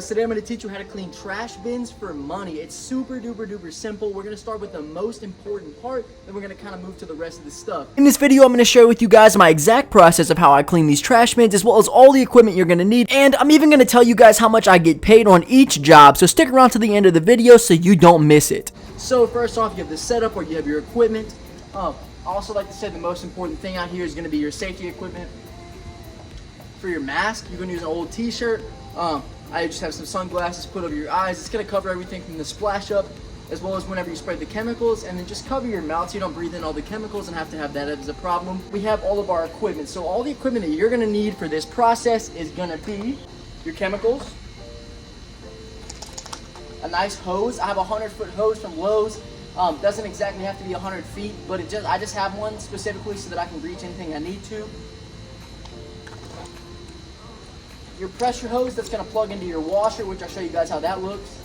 Today I'm going to teach you how to clean trash bins for money. It's super duper simple. We're going to start with the most important part, then we're going to kind of move to the rest of the stuff. In this video, I'm going to share with you guys my exact process of how I clean these trash bins, as well as all the equipment you're going to need, and I'm even going to tell you guys how much I get paid on each job, so stick around to the end of the video so you don't miss it. So first off, you have the setup where you have your equipment. I also like to say the most important thing out here is going to be your safety equipment. For your mask, you're going to use an old t-shirt. I just have some sunglasses put over your eyes. It's going to cover everything from the splash up, as well as whenever you spray the chemicals, and then just cover your mouth so you don't breathe in all the chemicals and have to have that as a problem. We have all of our equipment. So all the equipment that you're going to need for this process is going to be your chemicals, a nice hose. I have a 100-foot hose from Lowe's. Doesn't exactly have to be 100 feet, but I just have one specifically so that I can reach anything I need to. Your pressure hose that's going to plug into your washer, which I'll show you guys how that looks.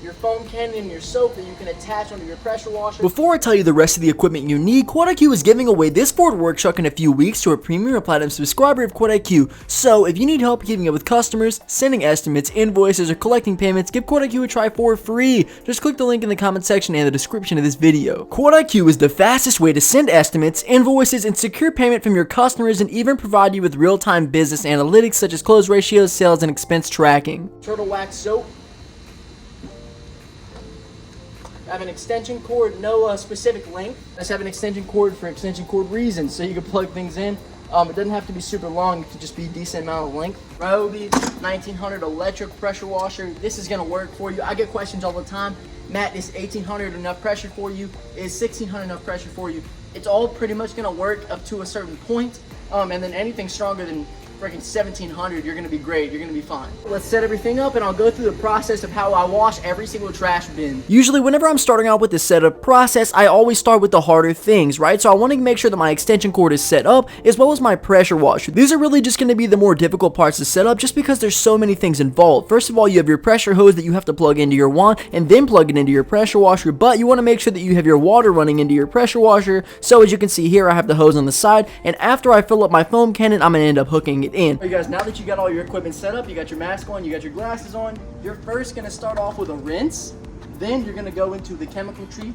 Your foam cannon and your soap that you can attach onto your pressure washer. Before I tell you the rest of the equipment you need, 𝗤𝘂𝚗𝗤 is giving away this Ford work truck in a few weeks to a premium or platinum subscriber of 𝗤𝘂𝚗𝚗. So if you need help keeping up with customers, sending estimates, invoices, or collecting payments, give 𝗤𝘂𝚗𝚗𝚗 a try for free. Just click the link in the comment section and the description of this video. 𝗤𝘂𝚗𝚗𝚗 is the fastest way to send estimates, invoices, and secure payment from your customers, and even provide you with real-time business analytics such as close ratios, sales, and expense tracking. Turtle wax soap. I have an extension cord, no specific length. I just have an extension cord for extension cord reasons, so you can plug things in. It doesn't have to be super long, it can just be a decent amount of length. 𝗤𝘂𝚗𝚗𝚗 1900 electric pressure washer. This is gonna work for you. I get questions all the time. Matt, is 1800 enough pressure for you? Is 1600 enough pressure for you? It's all pretty much gonna work up to a certain point. And then anything stronger than freaking 1700, you're gonna be great, you're gonna be fine. Let's set everything up and I'll go through the process of how I wash every single trash bin. Usually whenever I'm starting out with the setup process, I always start with the harder things, right? So I want to make sure that my extension cord is set up, as well as my pressure washer. These are really just gonna be the more difficult parts to set up, just because there's so many things involved. First of all, you have your pressure hose that you have to plug into your wand, and then plug it into your pressure washer, but you wanna make sure that you have your water running into your pressure washer. So as you can see here, I have the hose on the side, and after I fill up my foam cannon, I'm gonna end up hooking it in. You guys, now that you got all your equipment set up, you got your mask on, you got your glasses on, you're first going to start off with a rinse, then you're going to go into the chemical treat,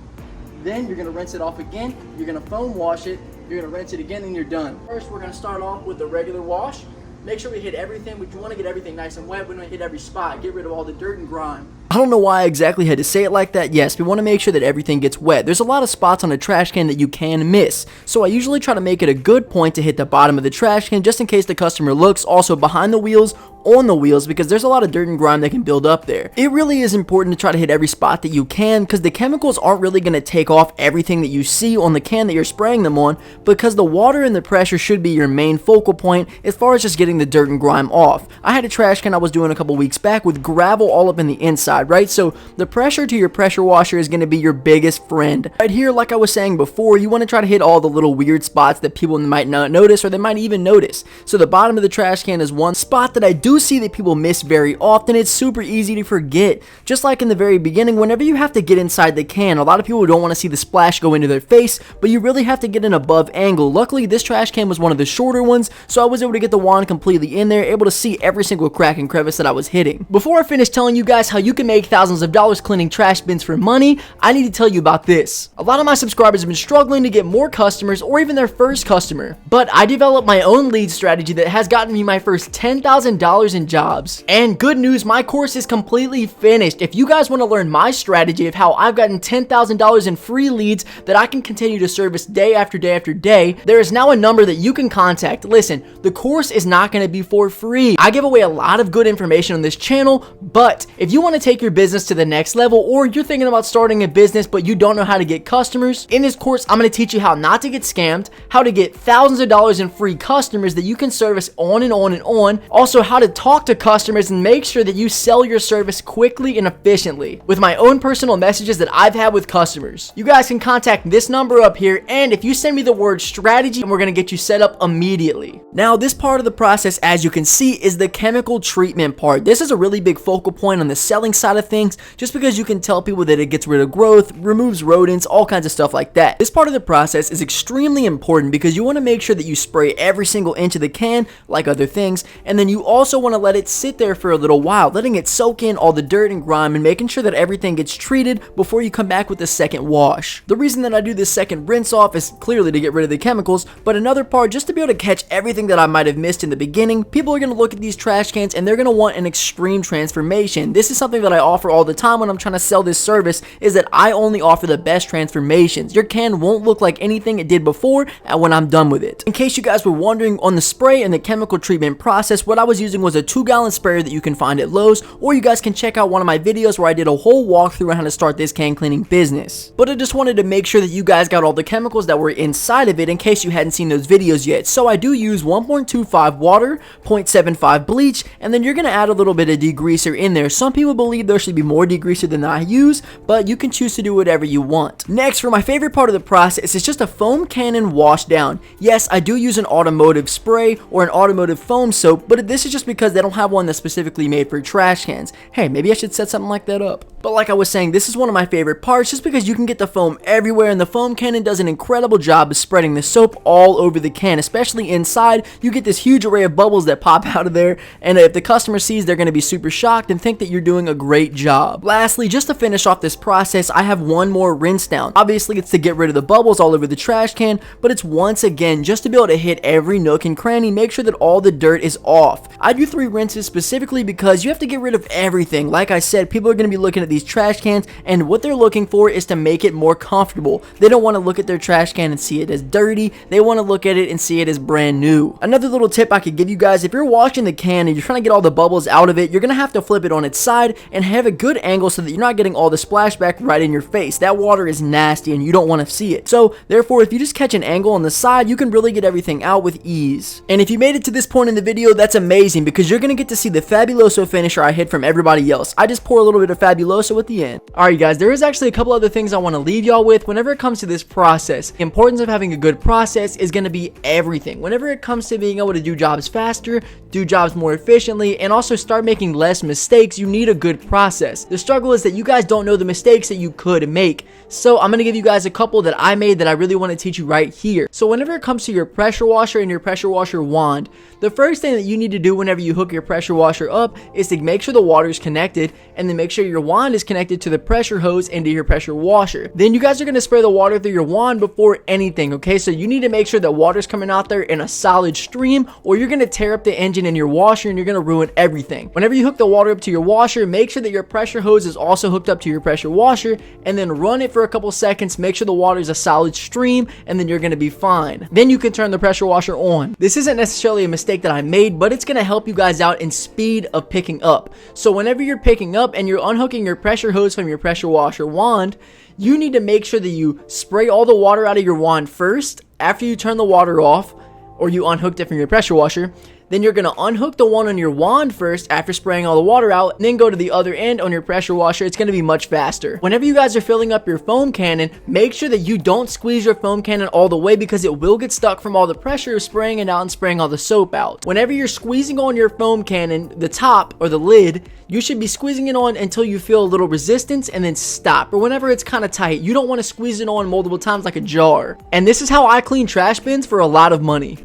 then you're going to rinse it off again, you're going to foam wash it, you're going to rinse it again, and you're done. First, we're going to start off with the regular wash. Make sure we hit everything, but you want to get everything nice and wet. We don't hit every spot. Get rid of all the dirt and grime. I don't know why I exactly had to say it like that. Yes, we want to make sure that everything gets wet. There's a lot of spots on a trash can that you can miss, so I usually try to make it a good point to hit the bottom of the trash can just in case the customer looks, also behind the wheels, on the wheels, because there's a lot of dirt and grime that can build up there. It really is important to try to hit every spot that you can, because the chemicals aren't really going to take off everything that you see on the can that you're spraying them on, because the water and the pressure should be your main focal point as far as just getting the dirt and grime off. I had a trash can I was doing a couple weeks back with gravel all up in the inside, right? So the pressure to your pressure washer is going to be your biggest friend. Right here, like I was saying before, you want to try to hit all the little weird spots that people might not notice, or they might even notice. So the bottom of the trash can is one spot that I do see that people miss very often. It's super easy to forget. Just like in the very beginning, whenever you have to get inside the can, a lot of people don't want to see the splash go into their face, but you really have to get an above angle. Luckily, this trash can was one of the shorter ones, so I was able to get the wand completely in there, able to see every single crack and crevice that I was hitting. Before I finish telling you guys how you can make thousands of dollars cleaning trash bins for money, I need to tell you about this. A lot of my subscribers have been struggling to get more customers or even their first customer, but I developed my own lead strategy that has gotten me my first $10,000 in jobs. And good news, my course is completely finished. If you guys want to learn my strategy of how I've gotten $10,000 in free leads that I can continue to service day after day after day, there is now a number that you can contact. Listen, the course is not going to be for free. I give away a lot of good information on this channel, but if you want to take your business to the next level, or you're thinking about starting a business but you don't know how to get customers, in this course I'm going to teach you how not to get scammed, how to get thousands of dollars in free customers that you can service on and on and on, also how to talk to customers and make sure that you sell your service quickly and efficiently with my own personal messages that I've had with customers. You guys can contact this number up here, and if you send me the word strategy, we're going to get you set up immediately. Now, this part of the process, as you can see, is the chemical treatment part. This is a really big focal point on the selling side side of things, just because you can tell people that it gets rid of growth, removes rodents, all kinds of stuff like that. This part of the process is extremely important because you want to make sure that you spray every single inch of the can, like other things, and then you also want to let it sit there for a little while, letting it soak in all the dirt and grime and making sure that everything gets treated before you come back with the second wash. The reason that I do this second rinse off is clearly to get rid of the chemicals, but another part just to be able to catch everything that I might have missed in the beginning. People are going to look at these trash cans and they're going to want an extreme transformation. This is something that I offer all the time when I'm trying to sell this service, is that I only offer the best transformations. Your can won't look like anything it did before when I'm done with it. In case you guys were wondering, on the spray and the chemical treatment process, what I was using was a 2-gallon sprayer that you can find at Lowe's, or you guys can check out one of my videos where I did a whole walkthrough on how to start this can cleaning business. But I just wanted to make sure that you guys got all the chemicals that were inside of it in case you hadn't seen those videos yet. So I do use 1.25 water, 0.75 bleach, and then you're going to add a little bit of degreaser in there. Some people believe there should be more degreaser than I use, but you can choose to do whatever you want. Next, for my favorite part of the process, it's just a foam cannon wash down. Yes, I do use an automotive spray or an automotive foam soap, but this is just because they don't have one that's specifically made for trash cans. Hey, maybe I should set something like that up. But like I was saying, this is one of my favorite parts just because you can get the foam everywhere, and the foam cannon does an incredible job of spreading the soap all over the can, especially inside. You get this huge array of bubbles that pop out of there, and if the customer sees, they're going to be super shocked and think that you're doing a great job. Lastly, just to finish off this process, I have one more rinse down. Obviously, it's to get rid of the bubbles all over the trash can, but it's once again just to be able to hit every nook and cranny, make sure that all the dirt is off. I do 3 rinses specifically because you have to get rid of everything. Like I said, people are going to be looking at these trash cans, and what they're looking for is to make it more comfortable. They don't want to look at their trash can and see it as dirty. They want to look at it and see it as brand new. Another little tip I could give you guys, if you're washing the can and you're trying to get all the bubbles out of it, you're going to have to flip it on its side and have a good angle so that you're not getting all the splashback right in your face. That water is nasty and you don't want to see it. So therefore, if you just catch an angle on the side, you can really get everything out with ease. And if you made it to this point in the video, that's amazing because you're going to get to see the Fabuloso finisher I hid from everybody else. I just pour a little bit of Fabuloso at the end. Alright guys, there is actually a couple other things I want to leave y'all with whenever it comes to this process. The importance of having a good process is going to be everything. Whenever it comes to being able to do jobs faster, do jobs more efficiently, and also start making less mistakes, you need a good process. The struggle is that you guys don't know the mistakes that you could make. So I'm going to give you guys a couple that I made that I really want to teach you right here. So whenever it comes to your pressure washer and your pressure washer wand, the first thing that you need to do whenever you hook your pressure washer up is to make sure the water is connected, and then make sure your wand is connected to the pressure hose into your pressure washer. Then you guys are going to spray the water through your wand before anything, okay? So you need to make sure that water's coming out there in a solid stream, or you're going to tear up the engine in your washer and you're going to ruin everything. Whenever you hook the water up to your washer, make sure that your pressure hose is also hooked up to your pressure washer, and then run it for a couple seconds, make sure the water is a solid stream, and then you're going to be fine. Then you can turn the pressure washer on. This isn't necessarily a mistake that I made, but it's going to help you guys out in speed of picking up. So whenever you're picking up and you're unhooking your pressure hose from your pressure washer wand, you need to make sure that you spray all the water out of your wand first after you turn the water off, or you unhooked it from your pressure washer. Then you're going to unhook the one on your wand first after spraying all the water out, and then go to the other end on your pressure washer. It's going to be much faster. Whenever you guys are filling up your foam cannon, make sure that you don't squeeze your foam cannon all the way because it will get stuck from all the pressure of spraying it out and spraying all the soap out. Whenever you're squeezing on your foam cannon, the top or the lid, you should be squeezing it on until you feel a little resistance and then stop. Or whenever it's kind of tight, you don't want to squeeze it on multiple times like a jar. And this is how I clean trash bins for a lot of money.